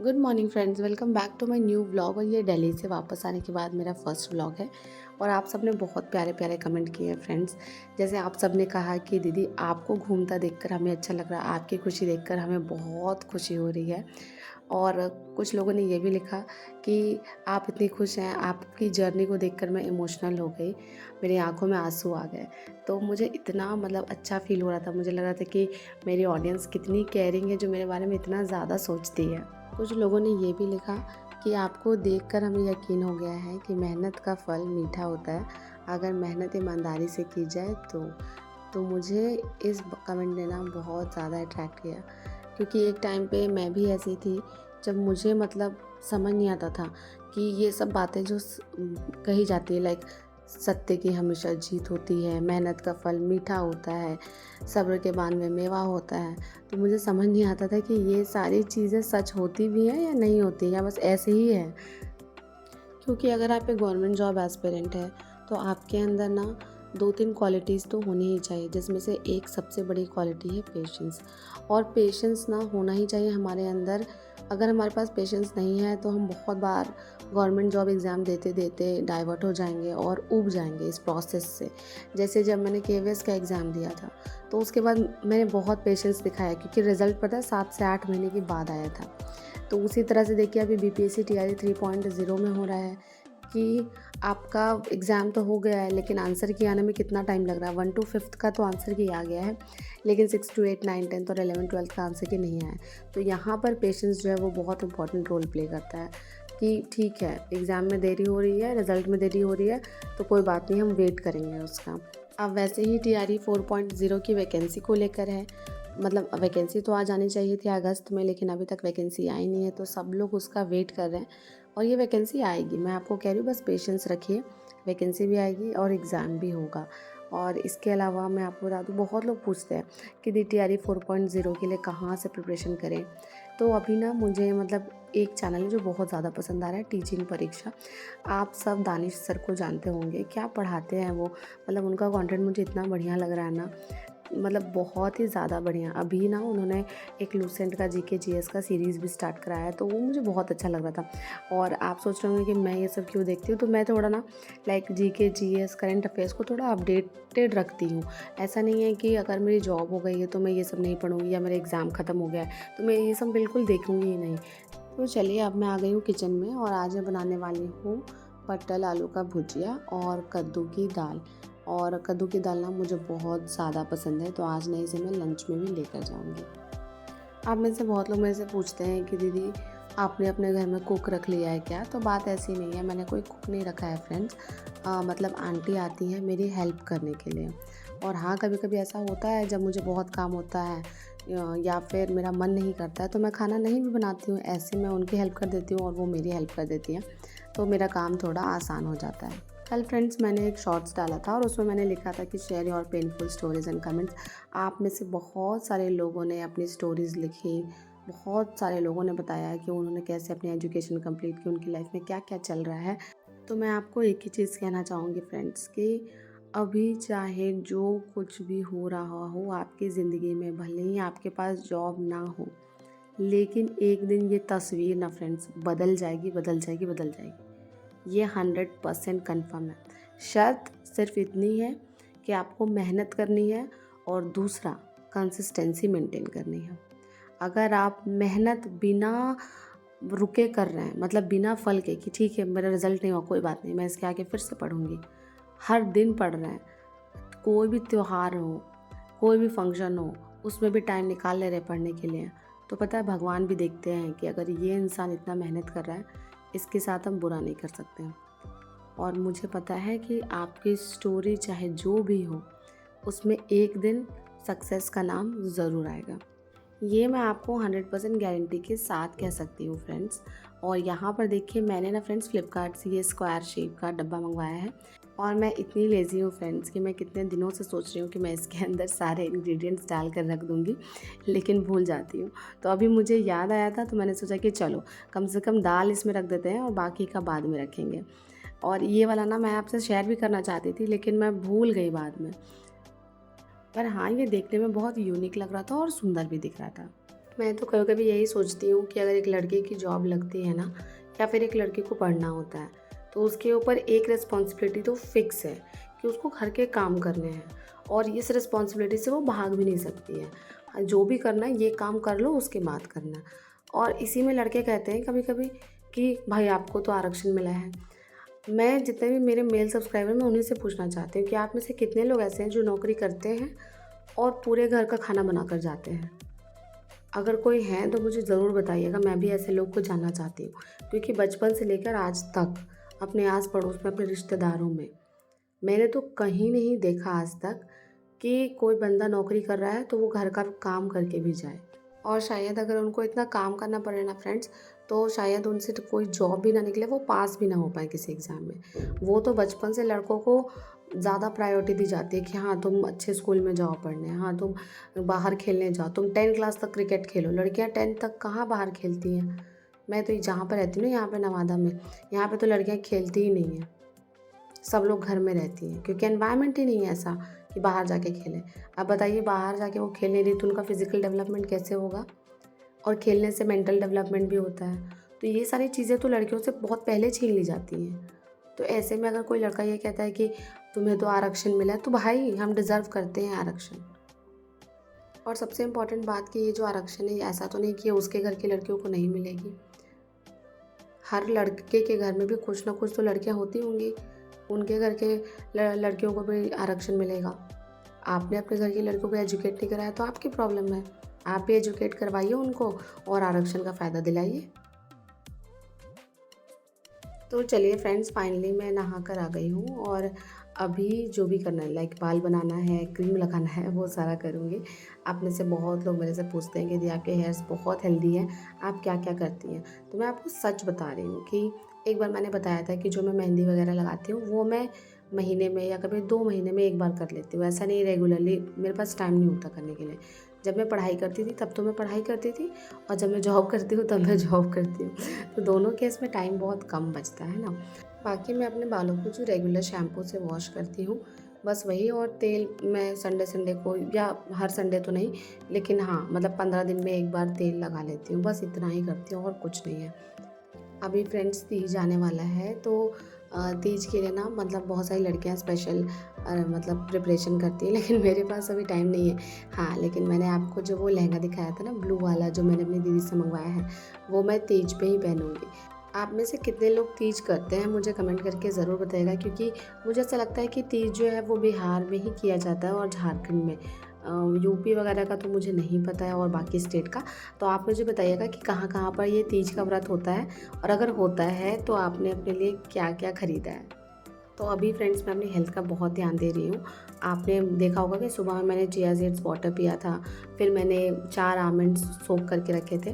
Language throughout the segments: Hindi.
Good morning friends, welcome back to my new vlog. और ये दिल्ली से वापस आने के बाद मेरा फर्स्ट व्लॉग है। और आप सब ने बहुत प्यारे प्यारे कमेंट किए हैं फ्रेंड्स। जैसे आप सब ने कहा कि दीदी आपको घूमता देखकर हमें अच्छा लग रहा है, आपकी खुशी देखकर हमें बहुत खुशी हो रही है। और कुछ लोगों ने ये भी लिखा कि आप इतनी खुश हैं, आपकी जर्नी को देखकर मैं इमोशनल हो गई, मेरी आंखों में आंसू आ गए। तो मुझे इतना अच्छा फ़ील हो रहा था, मुझे लग रहा था कि मेरी ऑडियंस कितनी केयरिंग है, जो मेरे बारे में इतना ज़्यादा सोचती है। कुछ लोगों ने ये भी लिखा कि आपको देखकर हमें यकीन हो गया है कि मेहनत का फल मीठा होता है, अगर मेहनत ईमानदारी से की जाए तो मुझे इस कमेंट ने ना बहुत ज़्यादा अट्रैक्ट किया, क्योंकि एक टाइम पे मैं भी ऐसी थी जब मुझे समझ नहीं आता था कि ये सब बातें जो कही जाती है, लाइक सत्य की हमेशा जीत होती है, मेहनत का फल मीठा होता है, सब्र के बाद में मेवा होता है। तो मुझे समझ नहीं आता था कि ये सारी चीज़ें सच होती भी हैं या नहीं होती, या बस ऐसे ही है। क्योंकि अगर आप एक गवर्नमेंट जॉब एस्पिरेंट है तो आपके अंदर ना 2-3 क्वालिटीज़ तो होनी ही चाहिए, जिसमें से एक सबसे बड़ी क्वालिटी है पेशेंस। और पेशेंस ना होना ही चाहिए हमारे अंदर। अगर हमारे पास पेशेंस नहीं है तो हम बहुत बार गवर्नमेंट जॉब एग्ज़ाम देते देते डाइवर्ट हो जाएंगे और ऊब जाएंगे इस प्रोसेस से। जैसे जब मैंने केवीएस का एग्ज़ाम दिया था तो उसके बाद मैंने बहुत पेशेंस दिखाया, क्योंकि रिज़ल्ट पता है 7 से 8 महीने के बाद आया था। तो उसी तरह से देखिए अभी बीपीएससी टीआरई 3.0 में हो रहा है कि आपका एग्ज़ाम तो हो गया है, लेकिन आंसर की आने में कितना टाइम लग रहा है। 1 to 5th का तो आंसर की आ गया है, लेकिन 6 to 8, 9, 10 और 11, 12 का आंसर की नहीं आया है। तो यहाँ पर पेशेंस जो है वो बहुत इंपॉर्टेंट रोल प्ले करता है कि ठीक है, एग्ज़ाम में देरी हो रही है, रिज़ल्ट में देरी हो रही है, तो कोई बात नहीं, हम वेट करेंगे उसका। अब वैसे ही टीआरई 4.0 की वैकेंसी को लेकर है। वैकेंसी तो आ जानी चाहिए थी अगस्त में, लेकिन अभी तक वैकेंसी आई नहीं है, तो सब लोग उसका वेट कर रहे हैं। और ये वैकेंसी आएगी, मैं आपको कह रही हूँ, बस पेशेंस रखिए। वैकेंसी भी आएगी और एग्ज़ाम भी होगा। और इसके अलावा मैं आपको बता दूँ, बहुत लोग पूछते हैं कि दी टीआरई 4.0 के लिए कहाँ से प्रिपरेशन करें। तो अभी ना मुझे एक चैनल है जो बहुत ज़्यादा पसंद आ रहा है, टीचिंग परीक्षा। आप सब दानिश सर को जानते होंगे, क्या पढ़ाते हैं वो। उनका कंटेंट मुझे इतना बढ़िया लग रहा है ना, बहुत ही ज़्यादा बढ़िया। अभी ना उन्होंने एक लूसेंट का जीके जीएस का सीरीज़ भी स्टार्ट कराया है, तो वो मुझे बहुत अच्छा लग रहा था। और आप सोच रहे होंगे कि मैं ये सब क्यों देखती हूँ, तो मैं थोड़ा ना जीके जीएस करंट अफेयर्स को थोड़ा अपडेटेड रखती हूँ। ऐसा नहीं है कि अगर मेरी जॉब हो गई है तो मैं ये सब नहीं पढ़ूँगी, या मेरा एग्ज़ाम ख़त्म हो गया है तो मैं ये सब बिल्कुल देखूँगी ही नहीं। तो चलिए, अब मैं आ गई हूँ किचन में, और आज मैं बनाने वाली हूँ पटल आलू का भुजिया और कद्दू की दाल। और कद्दू की दाल ना मुझे बहुत ज़्यादा पसंद है, तो आज नहीं, इसे मैं लंच में भी लेकर जाऊँगी। आप में से बहुत लोग मेरे से पूछते हैं कि दीदी आपने अपने घर में कुक रख लिया है क्या। तो बात ऐसी नहीं है, मैंने कोई कुक नहीं रखा है फ्रेंड्स। आंटी आती है मेरी हेल्प करने के लिए। और हाँ, कभी कभी ऐसा होता है जब मुझे बहुत काम होता है या फिर मेरा मन नहीं करता है, तो मैं खाना नहीं भी बनाती हूँ, ऐसे मैं उनकी हेल्प कर देती हूँ और वो मेरी हेल्प कर देती हैं, तो मेरा काम थोड़ा आसान हो जाता है। कल फ्रेंड्स मैंने एक शॉर्ट्स डाला था और उसमें मैंने लिखा था कि share your painful stories and comments. आप में से बहुत सारे लोगों ने अपनी स्टोरीज़ लिखी, बहुत सारे लोगों ने बताया कि उन्होंने कैसे अपनी एजुकेशन कंप्लीट की, उनकी लाइफ में क्या क्या चल रहा है। तो मैं आपको एक ही चीज़ कहना चाहूँगी फ्रेंड्स कि अभी चाहे जो कुछ भी हो रहा हो आपकी ज़िंदगी में, भले ही आपके पास जॉब ना हो, लेकिन एक दिन ये तस्वीर ना फ्रेंड्स बदल जाएगी, बदल जाएगी, बदल जाएगी। ये 100% कन्फर्म है। शर्त सिर्फ इतनी है कि आपको मेहनत करनी है और दूसरा कंसिस्टेंसी मेंटेन करनी है। अगर आप मेहनत बिना रुके कर रहे हैं, बिना फल के कि ठीक है मेरा रिजल्ट नहीं हुआ, कोई बात नहीं, मैं इसके आगे फिर से पढ़ूंगी, हर दिन पढ़ रहे हैं, कोई भी त्यौहार हो, कोई भी फंक्शन हो, उसमें भी टाइम निकाल ले रहे पढ़ने के लिए, तो पता है भगवान भी देखते हैं कि अगर ये इंसान इतना मेहनत कर रहा है, इसके साथ हम बुरा नहीं कर सकते हैं। और मुझे पता है कि आपकी स्टोरी चाहे जो भी हो, उसमें एक दिन सक्सेस का नाम ज़रूर आएगा। ये मैं आपको 100% गारंटी के साथ कह सकती हूँ फ्रेंड्स। और यहाँ पर देखिए, मैंने ना फ्रेंड्स फ्लिपकार्ट से ये स्क्वायर शेप का डब्बा मंगवाया है। और मैं इतनी लेज़ी हूँ फ्रेंड्स कि मैं कितने दिनों से सोच रही हूँ कि मैं इसके अंदर सारे इंग्रेडिएंट्स डाल कर रख दूँगी, लेकिन भूल जाती हूँ। तो अभी मुझे याद आया था, तो मैंने सोचा कि चलो कम से कम दाल इसमें रख देते हैं और बाकी का बाद में रखेंगे। और ये वाला ना मैं आपसे शेयर भी करना चाहती थी, लेकिन मैं भूल गई बाद में। पर हाँ, ये देखने में बहुत यूनिक लग रहा था और सुंदर भी दिख रहा था। मैं तो कभी-कभी यही सोचती हूँ कि अगर एक लड़के की जॉब लगती है ना, या फिर एक लड़के को पढ़ना होता है, तो उसके ऊपर एक रिस्पॉन्सिबिलिटी तो फिक्स है कि उसको घर के काम करने हैं और इस रिस्पॉन्सिबिलिटी से वो भाग भी नहीं सकती है। जो भी करना है ये काम कर लो, उसके बाद करना। और इसी में लड़के कहते हैं कभी-कभी कि भाई आपको तो आरक्षण मिला है। मैं जितने भी मेरे मेल सब्सक्राइबर मैं उन्हीं से पूछना चाहती हूँ कि आप में से कितने लोग ऐसे हैं जो नौकरी करते हैं और पूरे घर का खाना बनाकर जाते हैं? अगर कोई है तो मुझे ज़रूर बताइएगा, मैं भी ऐसे लोग को जानना चाहती हूँ। क्योंकि बचपन से लेकर आज तक अपने आस-पड़ोस में, अपने रिश्तेदारों में, मैंने तो कहीं नहीं देखा आज तक कि कोई बंदा नौकरी कर रहा है तो वो घर का काम करके भी जाए। और शायद अगर उनको इतना काम करना पड़े ना फ्रेंड्स, तो शायद उनसे तो कोई जॉब भी ना निकले, वो पास भी ना हो पाए किसी एग्ज़ाम में। वो तो बचपन से लड़कों को ज़्यादा प्रायोरिटी दी जाती है कि हाँ तुम अच्छे स्कूल में जाओ पढ़ने, हाँ तुम बाहर खेलने जाओ, तुम 10 क्लास तक क्रिकेट खेलो। लड़कियां 10 तक कहाँ बाहर खेलती हैं? मैं तो जहाँ पर रहती हूँ ना, यहाँ पे नवादा में, यहाँ पे तो लड़कियां खेलती ही नहीं हैं। सब लोग घर में रहती हैं क्योंकि एनवायरनमेंट ही नहीं है ऐसा कि बाहर जाके खेलें। अब बताइए, बाहर जाके वो खेल नहीं रही तो उनका फिज़िकल डेवलपमेंट कैसे होगा? और खेलने से मेंटल डेवलपमेंट भी होता है। तो ये सारी चीज़ें तो लड़कियों से बहुत पहले छीन ली जाती हैं। तो ऐसे में अगर कोई लड़का ये कहता है कि तुम्हें तो आरक्षण मिला है, तो भाई हम डिज़र्व करते हैं आरक्षण। और सबसे इम्पोर्टेंट बात कि ये जो आरक्षण है, ऐसा तो नहीं कि उसके घर की लड़कियों को नहीं मिलेगी। हर लड़के के घर में भी कुछ ना कुछ तो लड़कियां होती होंगी, उनके घर के लड़कियों को भी आरक्षण मिलेगा। आपने अपने घर की लड़कियों को एजुकेट नहीं कराया तो आपकी प्रॉब्लम है। आप भी एजुकेट करवाइए उनको और आरक्षण का फ़ायदा दिलाइए। तो चलिए फ्रेंड्स, फाइनली मैं नहा कर आ गई हूँ और अभी जो भी करना है, लाइक बाल बनाना है, क्रीम लगाना है, वो सारा करूँगी। आप में से बहुत लोग मेरे से पूछते हैं कि दी आपके हेयर्स बहुत हेल्दी हैं, आप क्या क्या करती हैं? तो मैं आपको सच बता रही हूँ कि एक बार मैंने बताया था कि जो मैं मेहंदी वगैरह लगाती हूँ वो मैं महीने में या कभी 2 महीने में एक बार कर लेती हूँ। ऐसा नहीं रेगुलरली, मेरे पास टाइम नहीं होता करने के लिए। जब मैं पढ़ाई करती थी तब तो मैं पढ़ाई करती थी, और जब मैं जॉब करती हूँ तब मैं जॉब करती हूँ। तो दोनों केस में टाइम बहुत कम बचता है ना। बाकी मैं अपने बालों को जो रेगुलर शैम्पू से वॉश करती हूँ, बस वही। और तेल मैं संडे संडे को, या हर संडे तो नहीं, लेकिन हाँ मतलब 15 दिन में एक बार तेल लगा लेती हूँ, बस इतना ही करती हूँ और कुछ नहीं है। अभी फ्रेंड्स तीज आने वाला है, तो तीज के लिए ना मतलब बहुत सारी लड़कियां स्पेशल मतलब प्रिपरेशन करती हैं, लेकिन मेरे पास अभी टाइम नहीं है। हाँ, लेकिन मैंने आपको जो वो लहंगा दिखाया था ना ब्लू वाला, जो मैंने अपनी दीदी से मंगवाया है, वो मैं तीज पे ही पहनूंगी। आप में से कितने लोग तीज करते हैं मुझे कमेंट करके ज़रूर बताइएगा, क्योंकि मुझे ऐसा लगता है कि तीज जो है वो बिहार में ही किया जाता है और झारखंड में। यूपी वगैरह का तो मुझे नहीं पता है और बाकी स्टेट का। तो आप मुझे बताइएगा कि कहाँ कहाँ पर ये तीज का व्रत होता है, और अगर होता है तो आपने अपने लिए क्या क्या ख़रीदा है। तो अभी फ्रेंड्स मैं अपनी हेल्थ का बहुत ध्यान दे रही हूँ। आपने देखा होगा कि सुबह में मैंने चिया सीड्स वाटर पिया था, फिर मैंने 4 आमंड्स सोक करके रखे थे,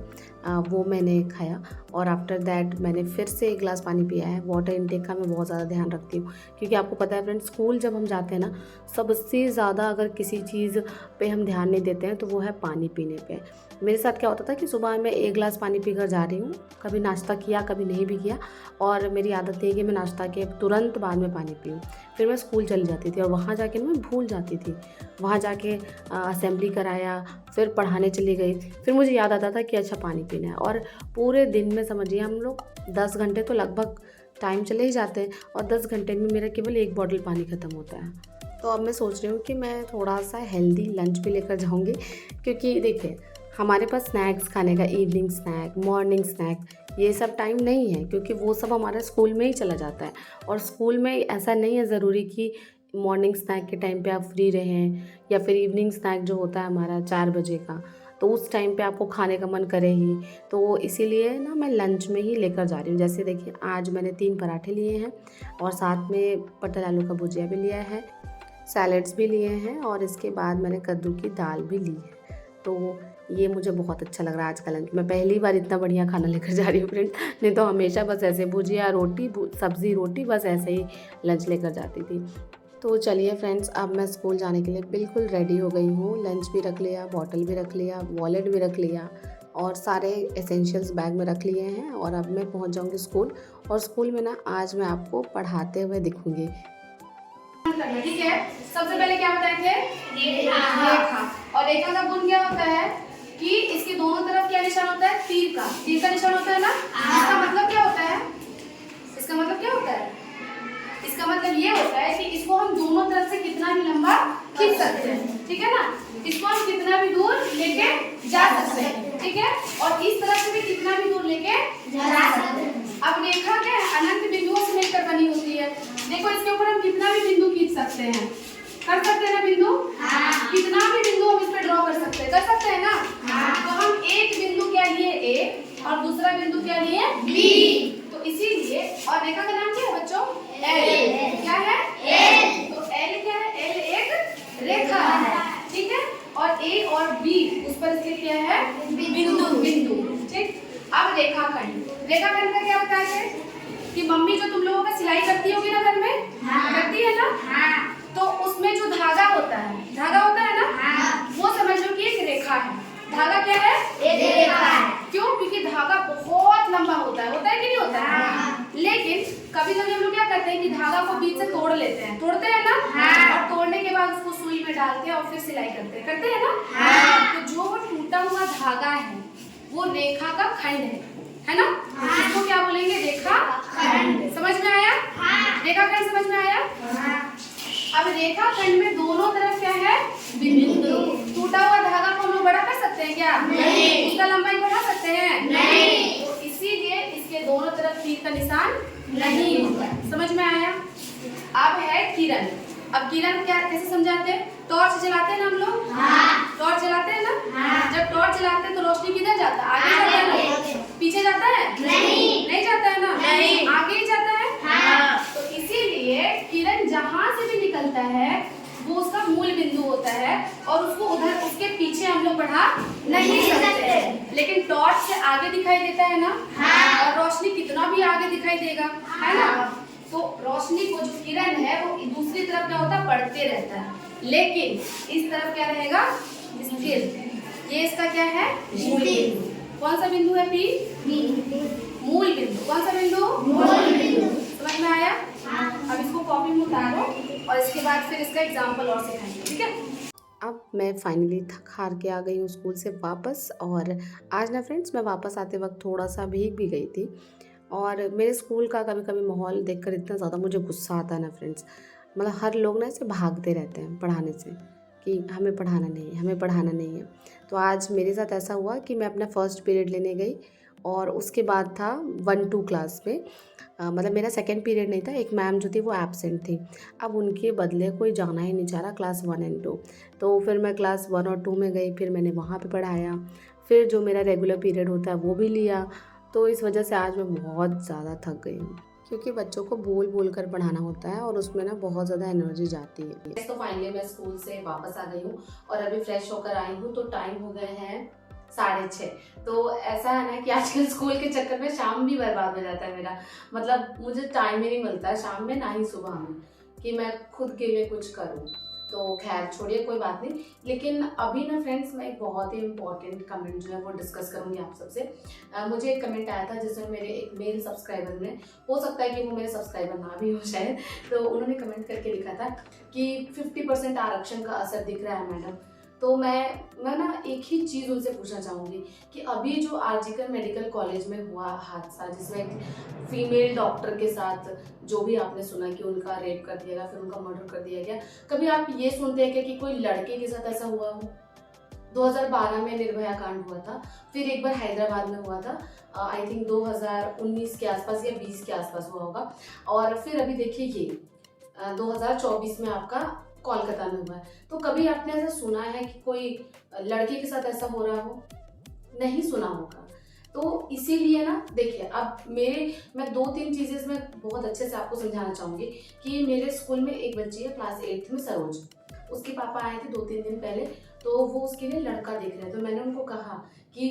वो मैंने खाया, और आफ्टर दैट मैंने फिर से 1 गिलास पानी पिया है। वाटर इनटेक का मैं बहुत ज़्यादा ध्यान रखती हूँ, क्योंकि आपको पता है फ्रेंड्स, स्कूल जब हम जाते हैं ना, सबसे ज़्यादा अगर किसी चीज़ पे हम ध्यान नहीं देते हैं तो वो है पानी पीने पे। मेरे साथ क्या होता था कि सुबह मैं 1 गिलास पानी पीकर जा रही हूँ, कभी नाश्ता किया कभी नहीं भी किया, और मेरी आदत थी कि मैं नाश्ता के तुरंत बाद में पानी पीऊँ। फिर मैं स्कूल चली जाती थी और वहाँ जाके ना मैं भूल जाती थी। वहाँ जाके असेंबली कराया, फिर पढ़ाने चली गई, फिर मुझे याद आता था कि अच्छा पानी पीना है। और पूरे दिन में समझिए हम लोग 10 घंटे तो लगभग टाइम चले ही जाते हैं, और 10 घंटे में मेरा केवल 1 बॉटल पानी ख़त्म होता है। तो अब मैं सोच रही हूँ कि मैं थोड़ा सा हेल्दी लंच भी लेकर जाऊँगी, क्योंकि देखिए हमारे पास स्नैक्स खाने का, इवनिंग स्नैक, मॉर्निंग स्नैक, ये सब टाइम नहीं है, क्योंकि वो सब हमारे स्कूल में ही चला जाता है। और स्कूल में ऐसा नहीं है ज़रूरी कि मॉर्निंग स्नैक के टाइम पे आप फ्री रहें, या फिर इवनिंग स्नैक जो होता है हमारा 4 बजे का, तो उस टाइम पे आपको खाने का मन करे ही। तो इसीलिए ना मैं लंच में ही लेकर जा रही हूँ। जैसे देखिए आज मैंने 3 पराठे लिए हैं, और साथ में पटल आलू का भुजिया भी लिया है, सैलेड्स भी लिए हैं, और इसके बाद मैंने कद्दू की दाल भी ली है। तो ये मुझे बहुत अच्छा लग रहा है आज का लंच। मैं पहली बार इतना बढ़िया खाना लेकर जा रही हूँ फ्रेंड, नहीं तो हमेशा बस ऐसे भुजिया रोटी सब्ज़ी रोटी, बस ऐसे ही लंच लेकर जाती थी। तो चलिए फ्रेंड्स, अब मैं स्कूल जाने के लिए बिल्कुल रेडी हो गई हूँ। लंच भी रख लिया, बॉटल भी रख लिया, वॉलेट भी रख लिया, और सारे एसेंशियल्स बैग में रख लिए हैं, और अब मैं पहुँच जाऊँगी स्कूल। और स्कूल में ना आज मैं आपको पढ़ाते हुए दिखूँगी। ठीक है, सबसे पहले क्या बताएंगे? रेखा। और रेखा का गुण क्या होता है? कि इसके दोनों तरफ क्या निशान होता है? तीर का निशान होता है ना। इसका मतलब क्या होता है? इसका मतलब क्या होता है? इसका मतलब ये होता है कि इसको हम दोनों तरफ से कितना भी लंबा खींच सकते हैं, ठीक है ना। इसको हम कितना भी दूर लेके जा सकते हैं, ठीक है। और इस तरफ से भी कितना भी दूर लेके जा सकते हैं। अब रेखा क्या है? अनंत बिंदुओं से मिलकर बनी होती है। देखो इसके ऊपर हम कितना भी बिंदु खींच सकते हैं, कर सकते हैं ना बिंदु? कितना भी बिंदु हम इस पे ड्रॉ कर सकते हैं, कर सकते हैं ना। तो हम एक बिंदु क्या लिए? ए, और दूसरा बिंदु क्या लिए? बी। तो इसीलिए, और रेखा का नाम क्या है बच्चों? एल। क्या है? एल। तो एल क्या है? एल एक रेखा है, ठीक है। और ए और बी उस पर स्थित क्या है? बिंदु, ठीक। अब रेखाखंड का क्या होता है कि मम्मी जो तुम लोगों का सिलाई करती होगी ना घर में, करती है ना, तो उसमें जो धागा होता है ना, वो समझ लो कि एक रेखा है। धागा क्या है? एक रेखा है। क्यों? क्योंकि धागा बहुत लंबा होता है कि नहीं होता है? लेकिन कभी कभी हम लोग क्या करते हैं कि धागा को बीच से तोड़ लेते हैं, तोड़ते हैं ना, और तोड़ने के बाद उसको सुई में डालते हैं और फिर सिलाई करते हैं ना। तो जो वो टूटा हुआ धागा है वो रेखा का खंड है ना। इसको क्या बोलेंगे? रेखा खंड। समझ में आया? रेखा खंड समझ में आया? अब रेखा खंड में दोनों तरफ क्या है? बिंदु। टूटा हुआ धागा को हम लोग बड़ा कर सकते हैं क्या? नहीं। उसका लंबाई बढ़ा सकते हैं? नहीं। तो इसीलिए इसके दोनों तरफ तीर का निशान नहीं होगा। समझ में आया? अब है किरण। अब किरण क्या कैसे समझाते हैं? टॉर्च जलाते हैं ना हम लोग, टॉर्च जलाते हैं ना। जब टॉर्च जलाते हैं तो रोशनी किधर जाता है? आगे जाता है ना, पीछे जाता है? नहीं जाता है ना, आगे ही जाता है। तो इसीलिए किरण जहाँ से भी निकलता है वो उसका मूल बिंदु होता है और उसको उधर उसके पीछे हम लोग बढ़ा नहीं सकते। लेकिन टॉर्च से आगे दिखाई देता है ना, और रोशनी कितना भी आगे दिखाई देगा, है ना। तो रोशनी को जो किरण है वो दूसरी तरफ क्या होता है? बढ़ते रहता है। लेकिन इस तरफ क्या रहेगा? स्थिर। ये इसका क्या है? मूल बिंदु। कौन सा बिंदु है? पी, मूल बिंदु। कौन सा बिंदु? मूल बिंदु। समझ में आया? अब इसको कॉपी में उतारो और इसके बाद फिर इसका एग्जाम्पल और सिखाएंगे, ठीक है। अब मैं फाइनली थक हार के आ गई हूँ स्कूल से वापस। और आज ना फ्रेंड्स, मैं वापस आते वक्त थोड़ा सा भीग भी गई थी। और मेरे स्कूल का कभी कभी माहौल देखकर इतना ज़्यादा मुझे गुस्सा आता है ना फ्रेंड्स। मतलब हर लोग ना ऐसे भागते रहते हैं पढ़ाने से कि हमें पढ़ाना नहीं है, हमें पढ़ाना नहीं है। तो आज मेरे साथ ऐसा हुआ कि मैं अपना फर्स्ट पीरियड लेने गई और उसके बाद था 1-2 क्लास में। मतलब मेरा सेकंड पीरियड नहीं था, एक मैम जो थी वो एब्सेंट थी। अब उनके बदले कोई जाना ही नहीं चाह रहा क्लास 1 एंड 2। तो फिर मैं क्लास 1 और 2 में गई, फिर मैंने वहाँ पे पढ़ाया। फिर जो मेरा रेगुलर पीरियड होता है वो भी लिया। तो इस वजह से आज मैं बहुत ज़्यादा थक गई हूँ, क्योंकि बच्चों को बोल बोल कर पढ़ाना होता है और उसमें ना बहुत ज़्यादा एनर्जी जाती है। तो फाइनली मैं स्कूल से वापस आ गई हूँ और अभी फ्रेश होकर आई हूँ। तो टाइम हो गए हैं 6:30। तो ऐसा है ना कि आजकल स्कूल के चक्कर में शाम भी बर्बाद हो जाता है मेरा। मतलब मुझे टाइम ही नहीं मिलता है शाम में, ना ही सुबह में, कि मैं खुद के लिए कुछ करूँ। तो खैर छोड़िए, कोई बात नहीं। लेकिन अभी ना फ्रेंड्स, मैं एक बहुत ही इम्पॉर्टेंट कमेंट जो है वो डिस्कस करूंगी आप सबसे। मुझे एक कमेंट आया था जिसमें मेरे एक मेल सब्सक्राइबर ने, हो सकता है कि वो मेरे सब्सक्राइबर ना भी हो शायद, तो उन्होंने कमेंट करके लिखा था कि 50% आरक्षण का असर दिख रहा है मैडम। तो मैं ना एक ही चीज़ उनसे पूछना चाहूँगी कि अभी जो आरजीकर मेडिकल कॉलेज में हुआ हादसा, जिसमें एक फीमेल डॉक्टर के साथ जो भी आपने सुना कि उनका रेप कर दिया गया, फिर उनका मर्डर कर दिया गया, कभी आप ये सुनते हैं क्या कि कोई लड़के के साथ ऐसा हुआ हो? 2012 में निर्भया कांड हुआ था, फिर एक बार हैदराबाद में हुआ था, आई थिंक 2019 के आसपास या 20 के आसपास हुआ होगा, और फिर अभी देखिए ये 2024 में आपका कोलकाता में हुआ है। तो कभी आपने ऐसा सुना है कि कोई लड़के के साथ ऐसा हो रहा हो? नहीं सुना होगा। तो इसीलिए ना देखिए, अब मैं 2-3 चीज़ें इसमें बहुत अच्छे से आपको समझाना चाहूँगी कि मेरे स्कूल में एक बच्ची है क्लास 8th में, सरोज। उसके पापा आए थे 2-3 दिन पहले, तो वो उसके लिए लड़का देख रहे थे। तो मैंने उनको कहा कि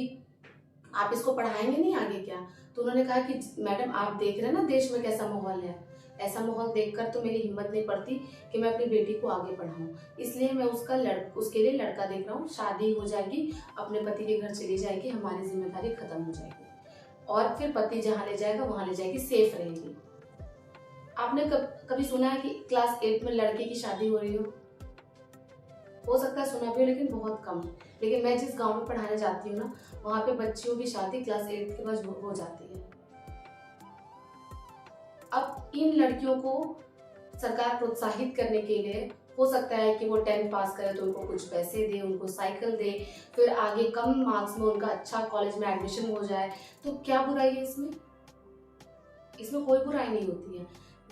आप इसको पढ़ाएंगे नहीं आगे क्या? तो उन्होंने कहा कि मैडम आप देख रहे हैं ना देश में कैसा माहौल है, ऐसा माहौल देखकर तो मेरी हिम्मत नहीं पड़ती कि मैं अपनी बेटी को आगे पढ़ाऊँ, इसलिए मैं उसके लिए लड़का देख रहा हूँ। शादी हो जाएगी, अपने पति के घर चली जाएगी, हमारी जिम्मेदारी खत्म हो जाएगी, और फिर पति जहाँ ले जाएगा वहाँ ले जाएगी, सेफ रहेगी। आपने कभी सुना है कि क्लास 8 में लड़के की शादी हो रही हो? हो सकता है सुना भी हो लेकिन बहुत कम है। लेकिन मैं जिस गांव में पढ़ाने जाती हूँ ना, वहाँ पे बच्चियों की शादी क्लास 8 के बाद हो जाती है। अब इन लड़कियों को सरकार प्रोत्साहित करने के लिए हो सकता है कि वो 10th पास करे तो उनको कुछ पैसे दे, उनको साइकिल दे, फिर आगे कम मार्क्स में उनका अच्छा कॉलेज में एडमिशन हो जाए। तो क्या बुराई है इसमें? इसमें कोई बुराई नहीं होती है।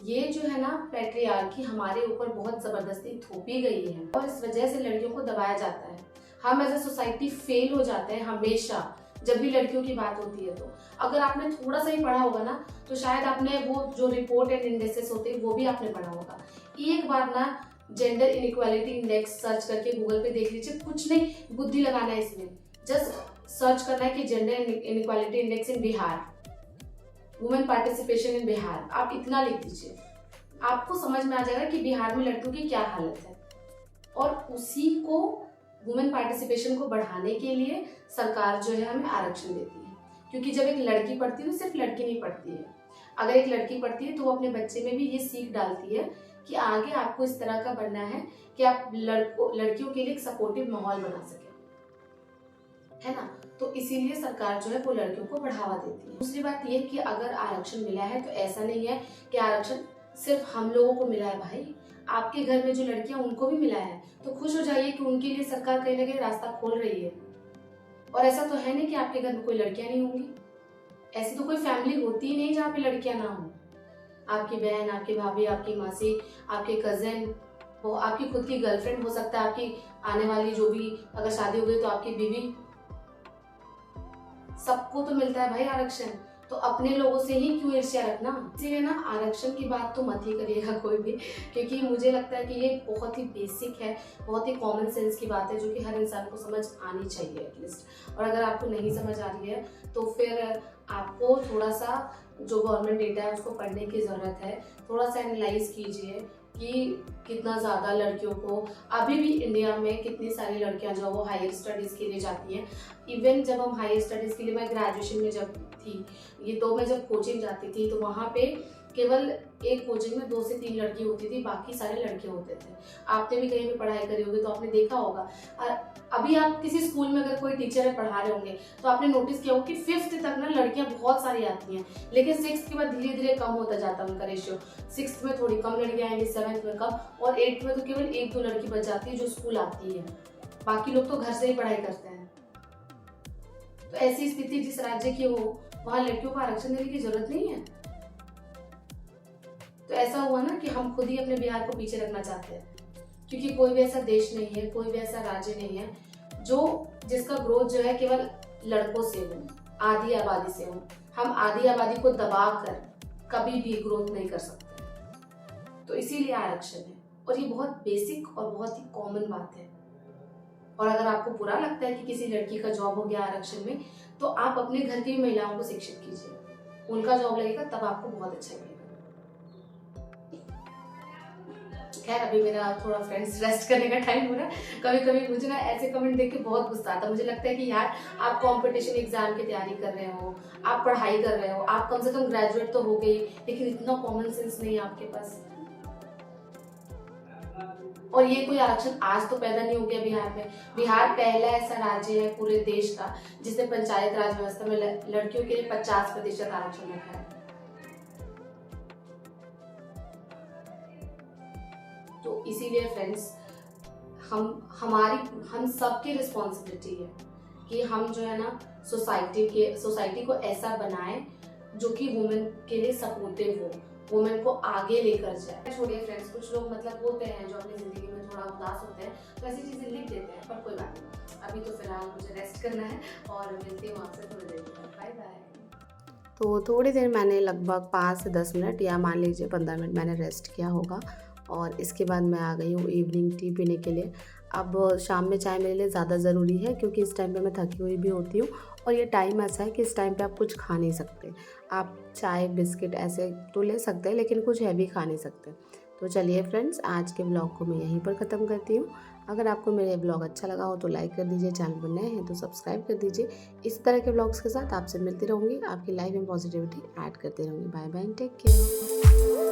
ये जो है ना पैट्रियार्की हमारे ऊपर बहुत जबरदस्ती थोपी गई है और इस वजह से लड़कियों को दबाया जाता है। हम एज ए सोसाइटी फेल हो जाते हैं हमेशा जब भी लड़कियों की बात होती है। तो अगर आपने थोड़ा सा ही पढ़ा होगा ना तो शायद आपने वो जो रिपोर्ट एंड इंडेक्सेस होते हैं वो भी आपने पढ़ा होगा। एक बार ना जेंडर इनइक्वालिटी इंडेक्स सर्च करके गूगल पे देख लीजिए। कुछ नहीं बुद्धि लगाना है इसमें, जस्ट सर्च करना है कि gender inequality index in Bihar, women participation in Bihar, आप इतना लिख दीजिए, आपको समझ में आ जाएगा कि बिहार में लड़कियों की क्या हालत है। और उसी को वुमेन पार्टिसिपेशन को बढ़ाने के लिए सरकार जो है हमें आरक्षण देती है। क्योंकि जब एक लड़की पढ़ती है तो सिर्फ लड़की नहीं पढ़ती है, अगर एक लड़की पढ़ती है तो वो अपने बच्चे में भी ये सीख डालती है कि आगे आपको इस तरह का बनना है कि आप लड़कियों के लिए एक सपोर्टिव माहौल बना सके, है ना। तो इसीलिए सरकार जो है वो लड़कियों को बढ़ावा देती है। दूसरी बात ये कि अगर आरक्षण मिला है तो ऐसा नहीं है कि आरक्षण सिर्फ हम लोगों को मिला है। भाई आपके घर में जो लड़कियां उनको भी मिला है, तो खुश हो जाइए कि उनके लिए सरकार कहीं ना कहीं रास्ता खोल रही है। और ऐसा तो है नहीं कि आपके घर में कोई लड़कियां नहीं होंगी, ऐसी तो कोई फैमिली होती ही नहीं जहाँ पे लड़कियां ना हो। आपकी बहन, आपकी भाभी, आपकी मासी, आपके कजिन, वो आपकी खुद की गर्लफ्रेंड हो सकता है, आपकी आने वाली जो भी अगर शादी हो गई तो आपकी बीवी, सबको तो मिलता है भाई आरक्षण। तो अपने लोगों से ही क्यों ईर्ष्या रखना। इसीलिए ना आरक्षण की बात तो मत ही करिएगा कोई भी, क्योंकि मुझे लगता है कि ये बहुत ही बेसिक है, बहुत ही कॉमन सेंस की बात है जो कि हर इंसान को समझ आनी चाहिए एटलीस्ट। और अगर आपको नहीं समझ आ रही है तो फिर आपको थोड़ा सा जो गवर्नमेंट डेटा है उसको पढ़ने की ज़रूरत है। थोड़ा सा एनालाइज कीजिए कि कितना ज़्यादा लड़कियों को अभी भी इंडिया में कितनी सारी लड़कियां जो वो हायर स्टडीज़ के लिए जाती हैं। इवन जब हम हायर स्टडीज़ के लिए, मैं ग्रेजुएशन में जब थी ये, तो मैं जब कोचिंग जाती थी तो वहाँ पे केवल एक कोचिंग में 2 से 3 लड़की होती थी, बाकी सारे लड़के होते थे। आपने भी कहीं पे पढ़ाई करी होगी तो आपने देखा होगा। अभी आप किसी स्कूल में अगर कोई टीचर है पढ़ा रहे होंगे तो आपने नोटिस किया होगा कि 5th तक ना लड़कियां बहुत सारी आती हैं, लेकिन 6th के बाद धीरे धीरे कम होता जाता है उनका रेशियो। 6th में थोड़ी कम लड़कियां आएंगी, 7th में कम, और 8th में तो केवल 1-2 लड़की बच जाती है जो स्कूल आती है, बाकी लोग तो घर से ही पढ़ाई करते हैं। तो ऐसी स्थिति जिस राज्य की हो वहां लड़कियों को आरक्षण देने की जरूरत नहीं है। तो ऐसा हुआ ना कि हम खुद ही अपने बिहार को पीछे रखना चाहते हैं, क्योंकि कोई भी ऐसा देश नहीं है, कोई भी ऐसा राज्य नहीं है जिसका ग्रोथ जो है केवल लड़कों से हो, आधी आबादी से हो। हम आधी आबादी को दबा कर कभी भी ग्रोथ नहीं कर सकते। तो इसीलिए आरक्षण है, और ये बहुत बेसिक और बहुत ही कॉमन बात है। और अगर आपको बुरा लगता है कि किसी लड़की का जॉब हो गया आरक्षण में, तो आप अपने घर की महिलाओं को शिक्षित कीजिए, उनका जॉब लगेगा तब आपको बहुत अच्छा लगेगा। खैर अभी मेरा थोड़ा फ्रेंड्स रेस्ट करने का टाइम हो रहा है। कभी कभी मुझे ना ऐसे कमेंट देख के बहुत गुस्सा आता है। मुझे लगता है कि यार आप कंपटीशन एग्जाम की तैयारी कर रहे हो, आप पढ़ाई कर रहे हो, आप कम से कम ग्रेजुएट तो हो गई, लेकिन इतना कॉमन सेंस नहीं है आपके पास। और ये कोई आरक्षण आज तो पैदा नहीं हो गया बिहार में। बिहार पहला ऐसा राज्य है पूरे देश का जिसने पंचायत राज व्यवस्था में लड़कियों के लिए 50% आरक्षण रखा है। तो इसीलिए फ्रेंड्स हम सबकी रिस्पॉन्सिबिलिटी है कि हम जो है ना सोसाइटी को ऐसा बनाएं जो कि वुमेन के लिए सपोर्टिव हो, वुमेन को आगे लेकर जाए। छोड़िए फ्रेंड्स, कुछ लोग मतलब होते हैं जो अपनी जिंदगी में थोड़ा उदास होते हैं तो ऐसी चीजें लिख देते हैं, पर कोई बात नहीं। अभी तो फिलहाल मुझे रेस्ट करना है और मिलती हूँ आपसे थोड़ी देर बाद। Bye bye. तो थोड़ी देर मैंने लगभग 5 से 10 मिनट या मान लीजिए 15 मिनट मैंने रेस्ट किया होगा, और इसके बाद मैं आ गई हूँ इवनिंग टी पीने के लिए। अब शाम में चाय मेरे लिए ज़्यादा ज़रूरी है क्योंकि इस टाइम पे मैं थकी हुई भी होती हूँ, और ये टाइम ऐसा है कि इस टाइम पे आप कुछ खा नहीं सकते। आप चाय बिस्किट ऐसे तो ले सकते हैं लेकिन कुछ हैवी खा नहीं सकते। तो चलिए फ्रेंड्स, आज के ब्लॉग को मैं यहीं पर ख़त्म करती हूँ। अगर आपको मेरा ब्लॉग अच्छा लगा हो तो लाइक कर दीजिए, चैनल पर नए हैं तो सब्सक्राइब कर दीजिए। इस तरह के ब्लॉग्स के साथ आपसे मिलती रहूँगी, आपकी लाइफ में पॉजिटिविटी ऐड करती रहूँगी। Bye bye, take care.